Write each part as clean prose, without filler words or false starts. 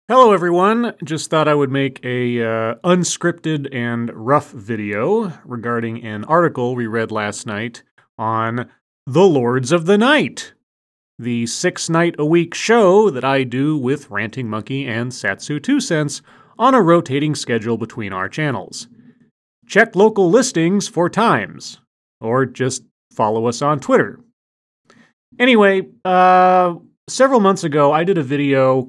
Hello everyone, just thought I would make a unscripted and rough video regarding an article we read last night on The Lords of the Night, the 6-night-a-week show that I do with Ranting Monkey and Satsu 2 Cents on a rotating schedule between our channels. Check local listings for times, or just follow us on Twitter. Anyway, several months ago, I did a video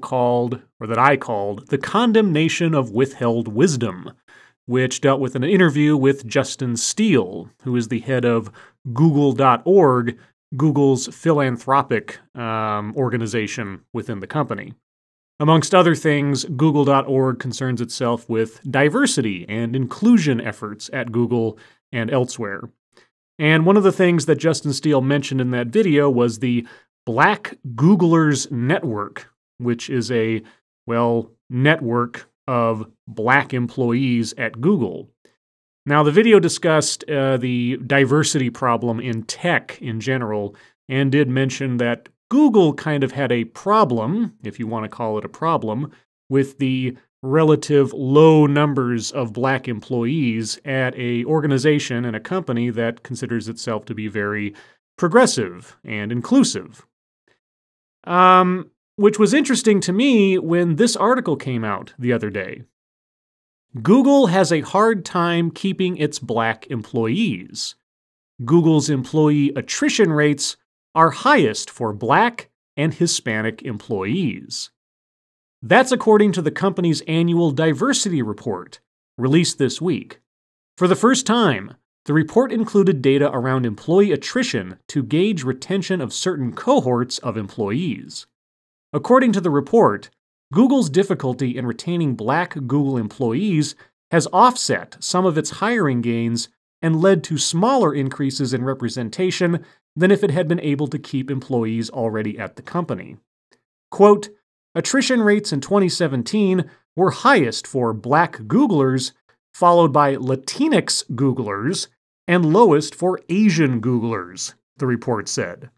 that I called The Condemnation of Withheld Wisdom, which dealt with an interview with Justin Steele, who is the head of Google.org, Google's philanthropic organization within the company. Amongst other things, Google.org concerns itself with diversity and inclusion efforts at Google and elsewhere. And one of the things that Justin Steele mentioned in that video was the Black Googlers Network, which is a, network of black employees at Google. Now, the video discussed the diversity problem in tech in general, and did mention that Google kind of had a problem, if you want to call it a problem, with the relative low numbers of black employees at an organization and a company that considers itself to be very progressive and inclusive. Which was interesting to me when this article came out the other day. Google has a hard time keeping its black employees. Google's employee attrition rates are highest for black and Hispanic employees. That's according to the company's annual diversity report, released this week. For the first time, the report included data around employee attrition to gauge retention of certain cohorts of employees. According to the report, Google's difficulty in retaining black Google employees has offset some of its hiring gains and led to smaller increases in representation than if it had been able to keep employees already at the company. Quote, attrition rates in 2017 were highest for black Googlers, followed by Latinx Googlers, and lowest for Asian Googlers, the report said.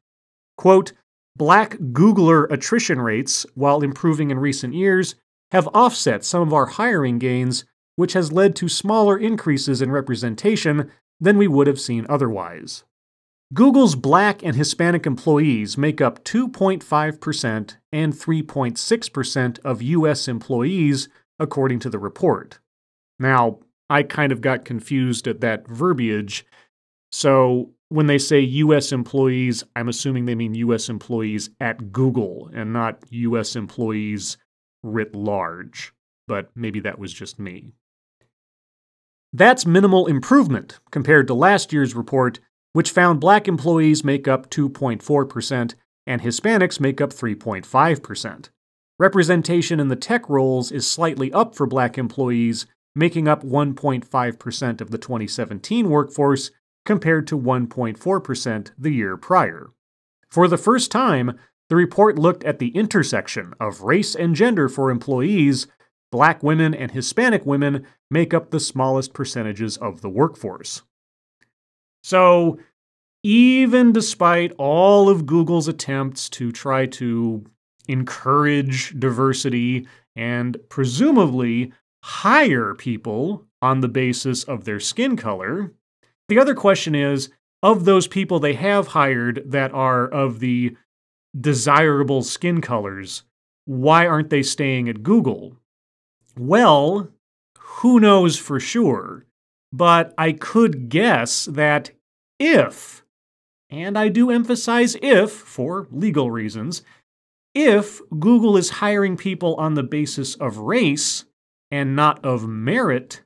Quote, black Googler attrition rates, while improving in recent years, have offset some of our hiring gains, which has led to smaller increases in representation than we would have seen otherwise. Google's black and Hispanic employees make up 2.5% and 3.6% of U.S. employees, according to the report. Now, I kind of got confused at that verbiage, so when they say U.S. employees, I'm assuming they mean U.S. employees at Google and not U.S. employees writ large, but maybe that was just me. That's minimal improvement compared to last year's report, which found black employees make up 2.4% and Hispanics make up 3.5%. Representation in the tech roles is slightly up for black employees, making up 1.5% of the 2017 workforce, compared to 1.4% the year prior. For the first time, the report looked at the intersection of race and gender for employees. Black women and Hispanic women make up the smallest percentages of the workforce. So, even despite all of Google's attempts to try to encourage diversity and presumably hire people on the basis of their skin color, the other question is, of those people they have hired that are of the desirable skin colors, why aren't they staying at Google? Well, who knows for sure, but I could guess that if, and I do emphasize if for legal reasons, if Google is hiring people on the basis of race and not of merit,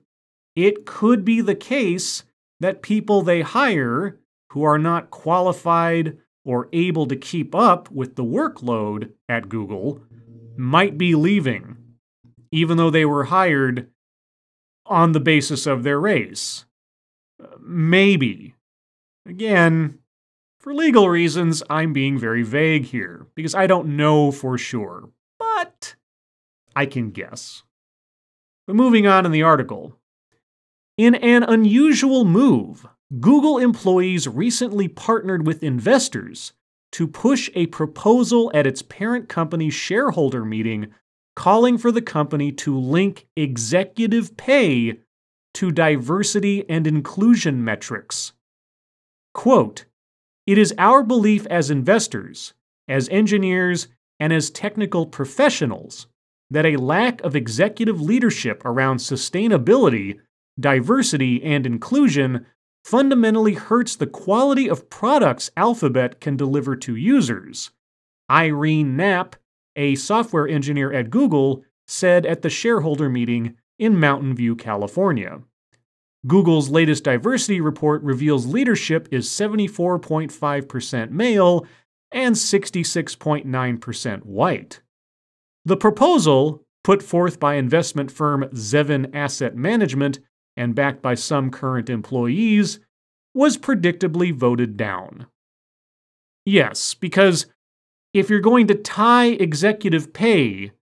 it could be the case that people they hire who are not qualified or able to keep up with the workload at Google might be leaving, even though they were hired on the basis of their race. Maybe. Again, For legal reasons, I'm being very vague here, because I don't know for sure, but I can guess. But moving on in the article. In an unusual move, Google employees recently partnered with investors to push a proposal at its parent company's shareholder meeting calling for the company to link executive pay to diversity and inclusion metrics. Quote, "It is our belief as investors, as engineers, and as technical professionals that a lack of executive leadership around sustainability, diversity, and inclusion fundamentally hurts the quality of products Alphabet can deliver to users," Irene Knapp, a software engineer at Google, said at the shareholder meeting in Mountain View, California. Google's latest diversity report reveals leadership is 74.5% male and 66.9% white. The proposal, put forth by investment firm Zevin Asset Management and backed by some current employees, was predictably voted down. Yes, because if you're going to tie executive pay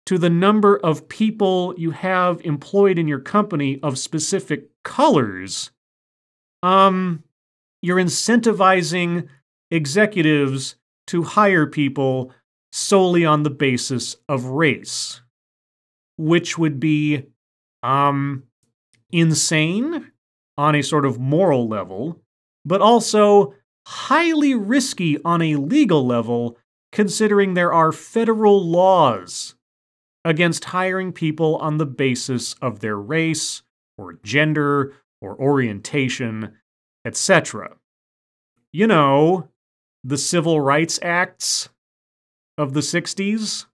to the number of people you have employed in your company of specific colors, you're incentivizing executives to hire people solely on the basis of race, which would be insane on a sort of moral level, but also highly risky on a legal level, considering there are federal laws against hiring people on the basis of their race or gender or orientation, etc. You know, the Civil Rights Acts of the 60s,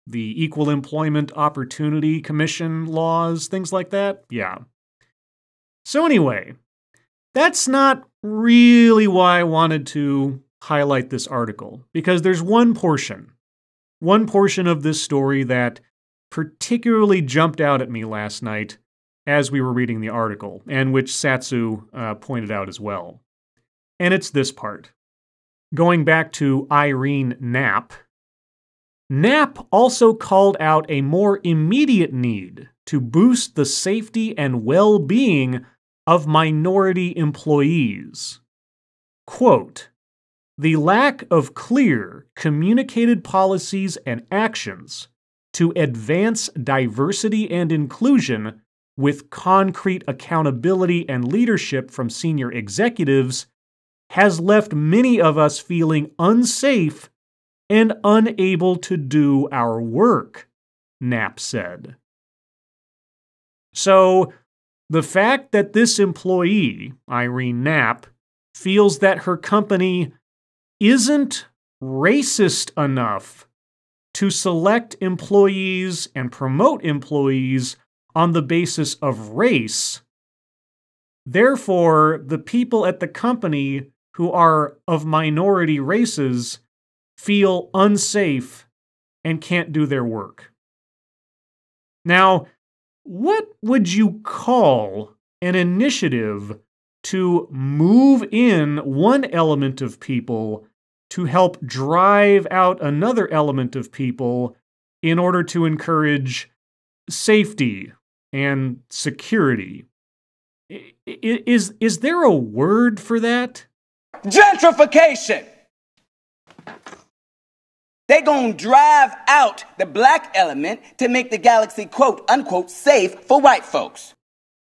the Equal Employment Opportunity Commission laws, things like that. Yeah. So anyway, that's not really why I wanted to highlight this article, because there's one portion of this story that particularly jumped out at me last night as we were reading the article, and which Satsu pointed out as well. And it's this part. Going back to Irene Knapp, Knapp also called out a more immediate need to boost the safety and well-being of minority employees. Quote, "The lack of clear, communicated policies and actions to advance diversity and inclusion with concrete accountability and leadership from senior executives has left many of us feeling unsafe and unable to do our work," Knapp said. So, the fact that this employee, Irene Knapp, feels that her company isn't racist enough to select employees and promote employees on the basis of race, therefore, the people at the company who are of minority races feel unsafe and can't do their work. Now, what would you call an initiative to move in one element of people to help drive out another element of people in order to encourage safety and security? Is there a word for that? Gentrification. They're going to drive out the black element to make the galaxy, quote unquote, safe for white folks.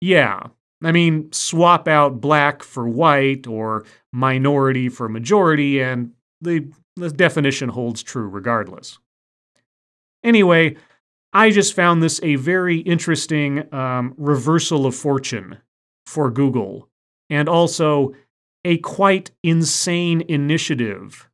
Yeah. I mean, swap out black for white or minority for majority, and the definition holds true regardless. Anyway, I just found this a very interesting reversal of fortune for Google, and also a quite insane initiative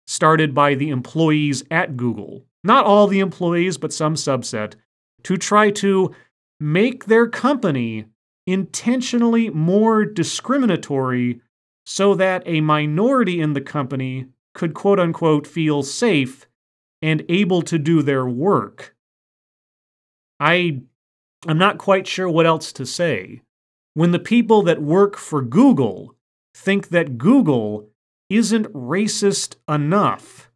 started by the employees at Google, not all the employees, but some subset, to try to make their company intentionally more discriminatory so that a minority in the company could quote-unquote feel safe and able to do their work. I'm not quite sure what else to say. When the people that work for Google think that Google isn't racist enough,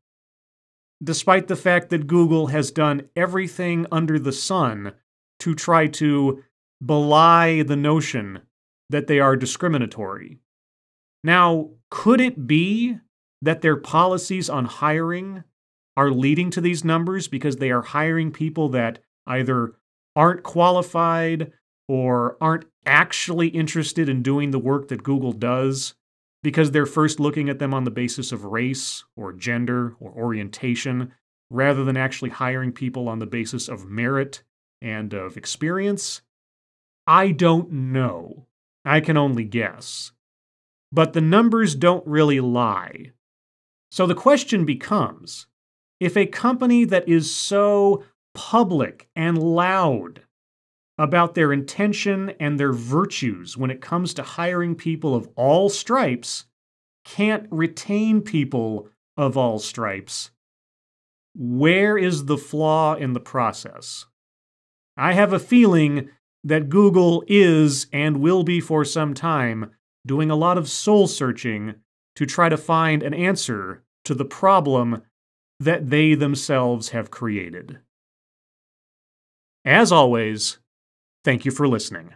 despite the fact that Google has done everything under the sun to try to belie the notion that they are discriminatory. Now, could it be that their policies on hiring are leading to these numbers because they are hiring people that either aren't qualified or aren't actually interested in doing the work that Google does because they're first looking at them on the basis of race or gender or orientation rather than actually hiring people on the basis of merit and of experience? I don't know. I can only guess. But the numbers don't really lie. So the question becomes, if a company that is so public and loud about their intention and their virtues when it comes to hiring people of all stripes can't retain people of all stripes, where is the flaw in the process? I have a feeling that Google is and will be for some time doing a lot of soul searching to try to find an answer to the problem that they themselves have created. As always, thank you for listening.